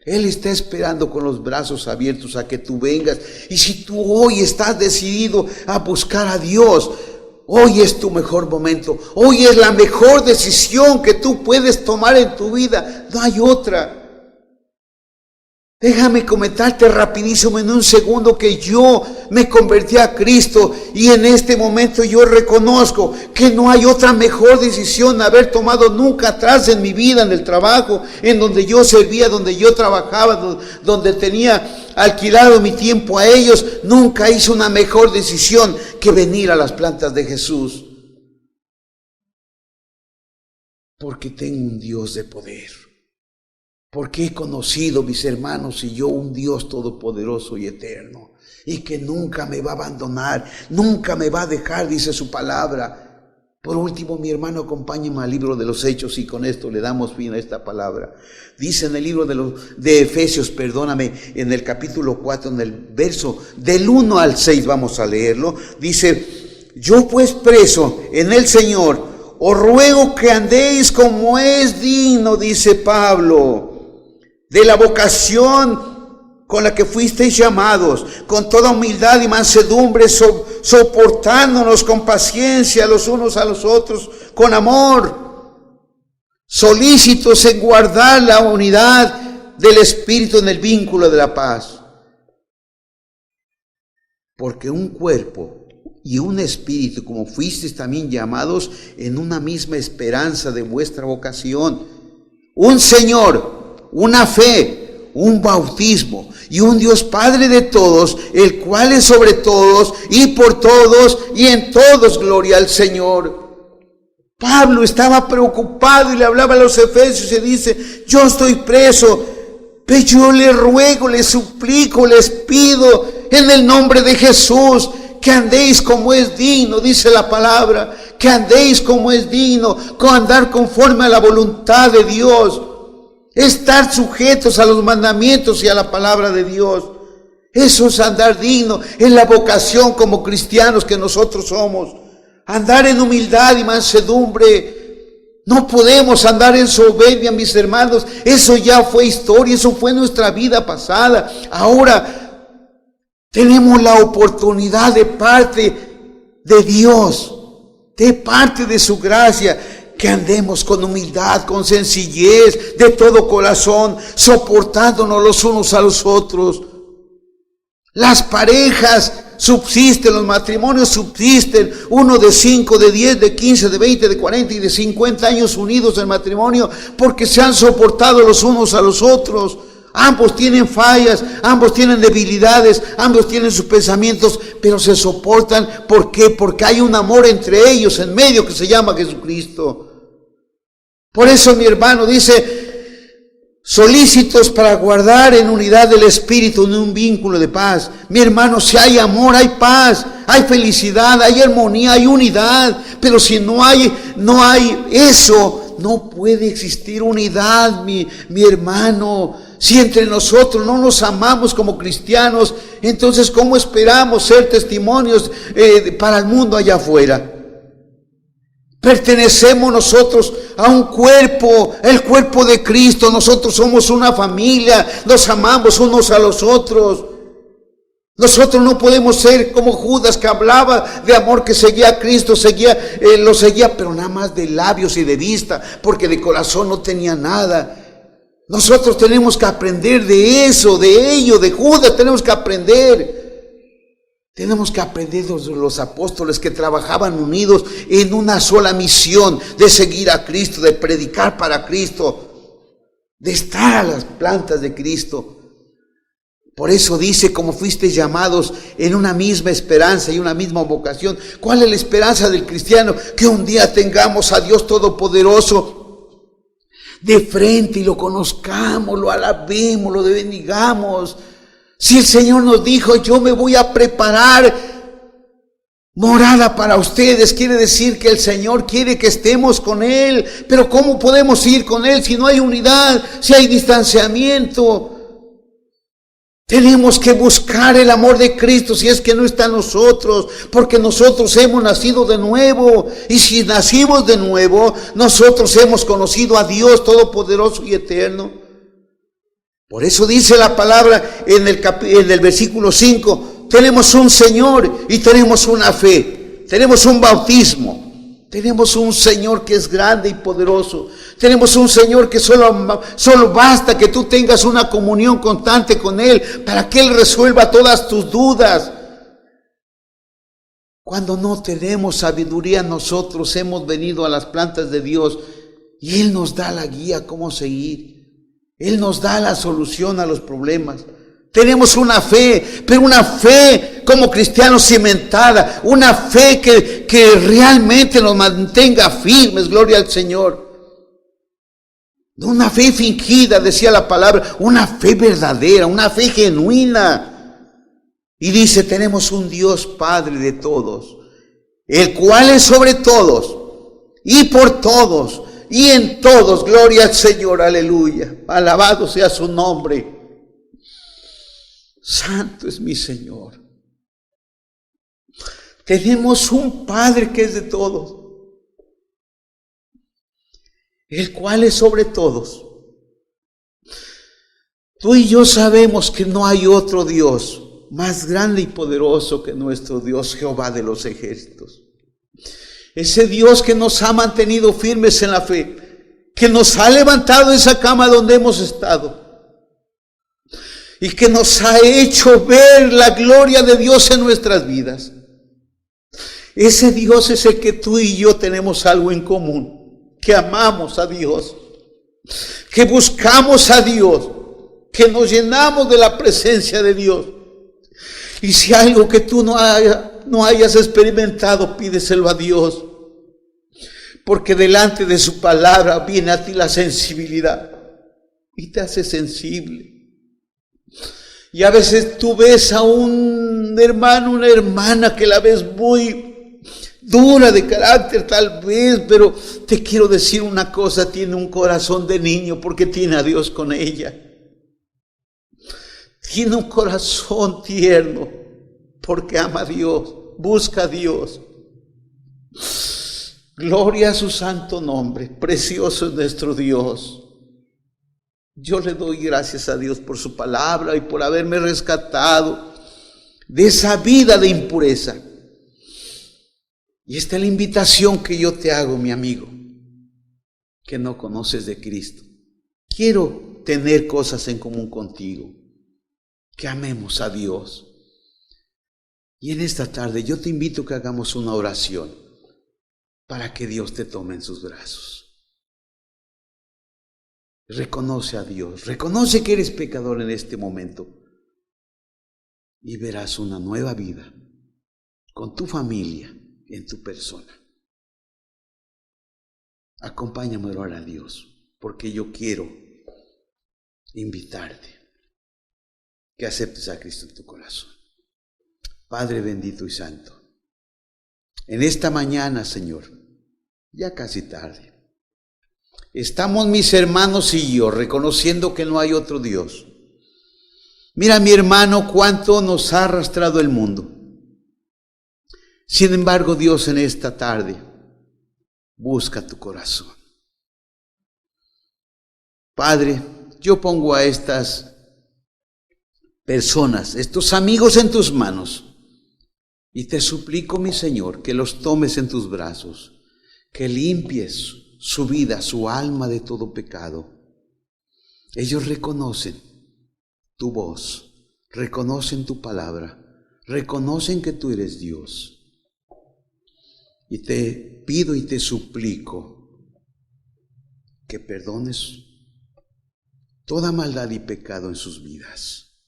Él está esperando con los brazos abiertos a que tú vengas. Y si tú hoy estás decidido a buscar a Dios, hoy es tu mejor momento. Hoy es la mejor decisión que tú puedes tomar en tu vida. No hay otra. Déjame comentarte rapidísimo en un segundo que yo me convertí a Cristo, y en este momento yo reconozco que no hay otra mejor decisión haber tomado nunca atrás en mi vida, en el trabajo, en donde yo servía, donde yo trabajaba, donde tenía alquilado mi tiempo a ellos. Nunca hice una mejor decisión que venir a las plantas de Jesús, porque tengo un Dios de poder. Porque he conocido, mis hermanos y yo, un Dios todopoderoso y eterno, y que nunca me va a abandonar, nunca me va a dejar, dice su palabra. Por último, mi hermano, acompáñeme al libro de los Hechos, y con esto le damos fin a esta palabra. Dice en el libro de Efesios, en el capítulo 4, en el verso del 1 al 6, vamos a leerlo. Dice, yo pues preso en el Señor, os ruego que andéis como es digno, dice Pablo, de la vocación con la que fuisteis llamados, con toda humildad y mansedumbre, soportándonos con paciencia los unos a los otros, con amor, solícitos en guardar la unidad del Espíritu en el vínculo de la paz. Porque un cuerpo y un espíritu, como fuisteis también llamados en una misma esperanza de vuestra vocación, un Señor, una fe, un bautismo y un Dios Padre de todos, el cual es sobre todos y por todos y en todos gloria al Señor. Pablo estaba preocupado y le hablaba a los efesios y dice, yo estoy preso, pero yo les ruego, les suplico, les pido en el nombre de Jesús que andéis como es digno, dice la palabra, que andéis como es digno, con andar conforme a la voluntad de Dios. Estar sujetos a los mandamientos y a la palabra de Dios. Eso es andar digno, es la vocación como cristianos que nosotros somos. Andar en humildad y mansedumbre. No podemos andar en soberbia, mis hermanos. Eso ya fue historia, eso fue nuestra vida pasada. Ahora tenemos la oportunidad de parte de Dios, de parte de su gracia, que andemos con humildad, con sencillez, de todo corazón, soportándonos los unos a los otros. Las parejas subsisten, los matrimonios subsisten, uno de 5, de 10, de 15, de 20, de 40 y de 50 años unidos en matrimonio, porque se han soportado los unos a los otros. Ambos tienen fallas, ambos tienen debilidades, ambos tienen sus pensamientos, pero se soportan. ¿Por qué? Porque hay un amor entre ellos en medio que se llama Jesucristo. Por eso mi hermano dice, solícitos para guardar en unidad del Espíritu en un vínculo de paz. Mi hermano, si hay amor, hay paz, hay felicidad, hay armonía, hay unidad. Pero si no hay eso, no puede existir unidad, mi hermano. Si entre nosotros no nos amamos como cristianos, entonces ¿cómo esperamos ser testimonios para el mundo allá afuera? Pertenecemos nosotros a un cuerpo, el cuerpo de Cristo. Nosotros somos una familia, nos amamos unos a los otros. Nosotros no podemos ser como Judas, que hablaba de amor, que seguía a Cristo, lo seguía, pero nada más de labios y de vista, porque de corazón no tenía nada. Nosotros tenemos que aprender de eso, de ello, de Judas tenemos que aprender. Tenemos que aprender de los apóstoles que trabajaban unidos en una sola misión, de seguir a Cristo, de predicar para Cristo, de estar a las plantas de Cristo. Por eso dice, como fuisteis llamados en una misma esperanza y una misma vocación. ¿Cuál es la esperanza del cristiano? Que un día tengamos a Dios Todopoderoso de frente y lo conozcamos, lo alabemos, lo bendigamos. Si el Señor nos dijo, yo me voy a preparar morada para ustedes, quiere decir que el Señor quiere que estemos con Él. Pero ¿cómo podemos ir con Él si no hay unidad, si hay distanciamiento? Tenemos que buscar el amor de Cristo si es que no está en nosotros, porque nosotros hemos nacido de nuevo. Y si nacimos de nuevo, nosotros hemos conocido a Dios Todopoderoso y Eterno. Por eso dice la palabra en el versículo 5, tenemos un Señor y tenemos una fe, tenemos un bautismo, tenemos un Señor que es grande y poderoso, tenemos un Señor que solo basta que tú tengas una comunión constante con Él para que Él resuelva todas tus dudas. Cuando no tenemos sabiduría, nosotros hemos venido a las plantas de Dios y Él nos da la guía cómo seguir. Él nos da la solución a los problemas. Tenemos una fe, pero una fe como cristianos cimentada, una fe que realmente nos mantenga firmes, gloria al Señor. No una fe fingida, decía la palabra, una fe verdadera, una fe genuina. Y dice, tenemos un Dios Padre de todos, el cual es sobre todos y por todos y en todos, gloria al Señor, aleluya. Alabado sea su nombre. Santo es mi Señor. Tenemos un Padre que es de todos, el cual es sobre todos. Tú y yo sabemos que no hay otro Dios más grande y poderoso que nuestro Dios, Jehová de los ejércitos. Ese Dios que nos ha mantenido firmes en la fe, que nos ha levantado de esa cama donde hemos estado y que nos ha hecho ver la gloria de Dios en nuestras vidas. Ese Dios es el que tú y yo tenemos algo en común, que amamos a Dios, que buscamos a Dios, que nos llenamos de la presencia de Dios. Y si algo que tú no hayas experimentado, pídeselo a Dios, porque delante de su palabra viene a ti la sensibilidad y te hace sensible. Y a veces tú ves a un hermano, una hermana que la ves muy dura de carácter tal vez, pero te quiero decir una cosa, tiene un corazón de niño porque tiene a Dios con ella. Tiene un corazón tierno porque ama a Dios, busca a Dios. Gloria a su santo nombre, precioso es nuestro Dios. Yo le doy gracias a Dios por su palabra y por haberme rescatado de esa vida de impureza. Y esta es la invitación que yo te hago, mi amigo, que no conoces de Cristo. Quiero tener cosas en común contigo, que amemos a Dios. Y en esta tarde yo te invito a que hagamos una oración para que Dios te tome en sus brazos. Reconoce a Dios, reconoce que eres pecador en este momento y verás una nueva vida con tu familia, en tu persona. Acompáñame a orar a Dios, porque yo quiero invitarte que aceptes a Cristo en tu corazón. Padre bendito y santo, en esta mañana, Señor, ya casi tarde, estamos mis hermanos y yo reconociendo que no hay otro Dios. Mira, mi hermano, cuánto nos ha arrastrado el mundo. Sin embargo, Dios, en esta tarde busca tu corazón. Padre, yo pongo a estas personas, estos amigos en tus manos, y te suplico, mi Señor, que los tomes en tus brazos, que limpies su vida, su alma de todo pecado. Ellos reconocen tu voz, reconocen tu palabra, reconocen que tú eres Dios. Y te pido y te suplico que perdones toda maldad y pecado en sus vidas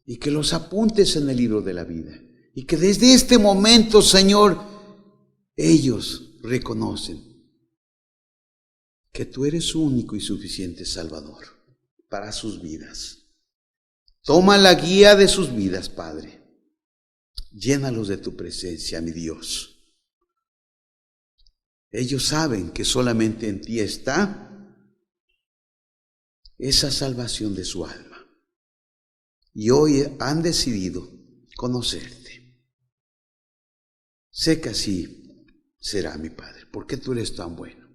y que los apuntes en el libro de la vida y que desde este momento, Señor, ellos reconocen que tú eres su único y suficiente Salvador para sus vidas. Toma la guía de sus vidas, Padre. Llénalos de tu presencia, mi Dios. Ellos saben que solamente en ti está esa salvación de su alma. Y hoy han decidido conocerte. Sé que así será, mi Padre, porque tú eres tan bueno.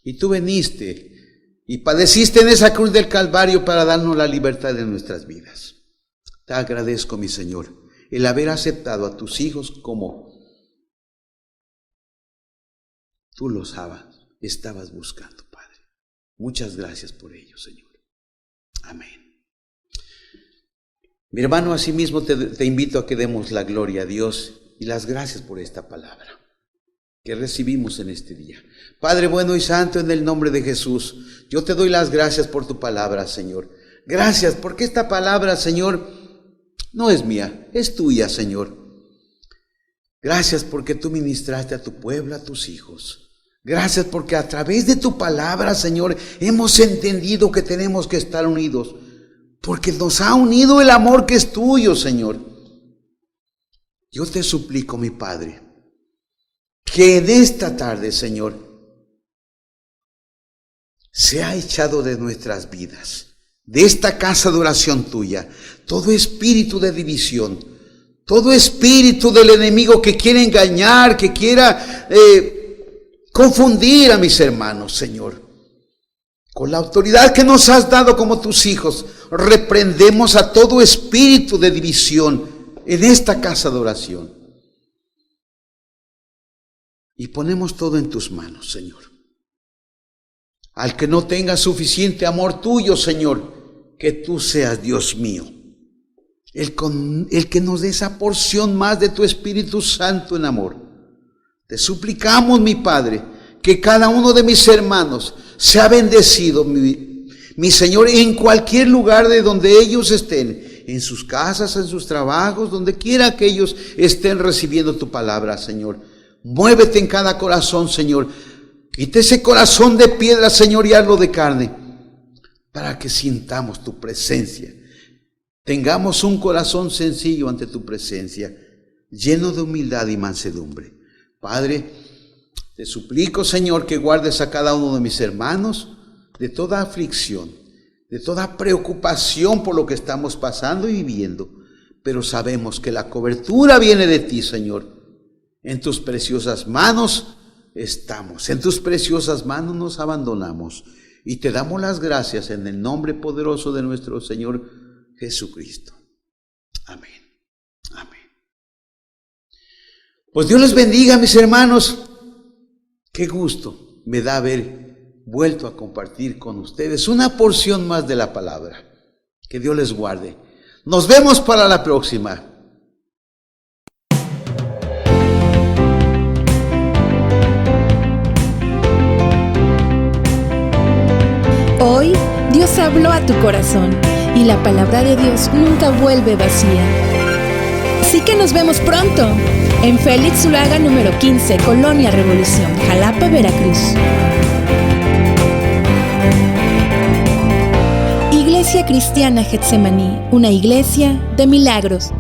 Y tú viniste y padeciste en esa cruz del Calvario para darnos la libertad de nuestras vidas. Te agradezco, mi Señor, el haber aceptado a tus hijos como tú los estabas buscando, Padre. Muchas gracias por ello, Señor. Amén. Mi hermano, asimismo te invito a que demos la gloria a Dios y las gracias por esta palabra que recibimos en este día. Padre bueno y santo, en el nombre de Jesús, yo te doy las gracias por tu palabra, Señor. Gracias porque esta palabra, Señor, no es mía, es tuya, Señor. Gracias porque tú ministraste a tu pueblo, a tus hijos. Gracias porque a través de tu palabra, Señor, hemos entendido que tenemos que estar unidos, porque nos ha unido el amor que es tuyo, Señor. Yo te suplico, mi Padre, que en esta tarde, Señor, se ha echado de nuestras vidas, de esta casa de oración tuya, todo espíritu de división, todo espíritu del enemigo que quiere engañar, que quiera confundir a mis hermanos, Señor. Con la autoridad que nos has dado como tus hijos, reprendemos a todo espíritu de división en esta casa de oración. Y ponemos todo en tus manos, Señor. Al que no tenga suficiente amor tuyo, Señor, que tú seas Dios mío, el que nos dé esa porción más de tu Espíritu Santo en amor. Te suplicamos, mi Padre, que cada uno de mis hermanos sea bendecido, mi Señor, en cualquier lugar de donde ellos estén, en sus casas, en sus trabajos, donde quiera que ellos estén recibiendo tu palabra, Señor. Muévete en cada corazón, Señor. Quita ese corazón de piedra, Señor, y hazlo de carne, para que sintamos tu presencia. Tengamos un corazón sencillo ante tu presencia, lleno de humildad y mansedumbre. Padre, te suplico, Señor, que guardes a cada uno de mis hermanos de toda aflicción, de toda preocupación por lo que estamos pasando y viviendo. Pero sabemos que la cobertura viene de ti, Señor. En tus preciosas manos estamos, en tus preciosas manos nos abandonamos y te damos las gracias en el nombre poderoso de nuestro Señor Jesucristo. Amén. Amén. Pues Dios les bendiga, mis hermanos. Qué gusto me da haber vuelto a compartir con ustedes una porción más de la palabra. Que Dios les guarde. Nos vemos para la próxima. Hoy Dios habló a tu corazón y la palabra de Dios nunca vuelve vacía. Así que nos vemos pronto en Félix Zuluaga número 15, Colonia Revolución, Jalapa, Veracruz. Iglesia Cristiana Getsemaní, una iglesia de milagros.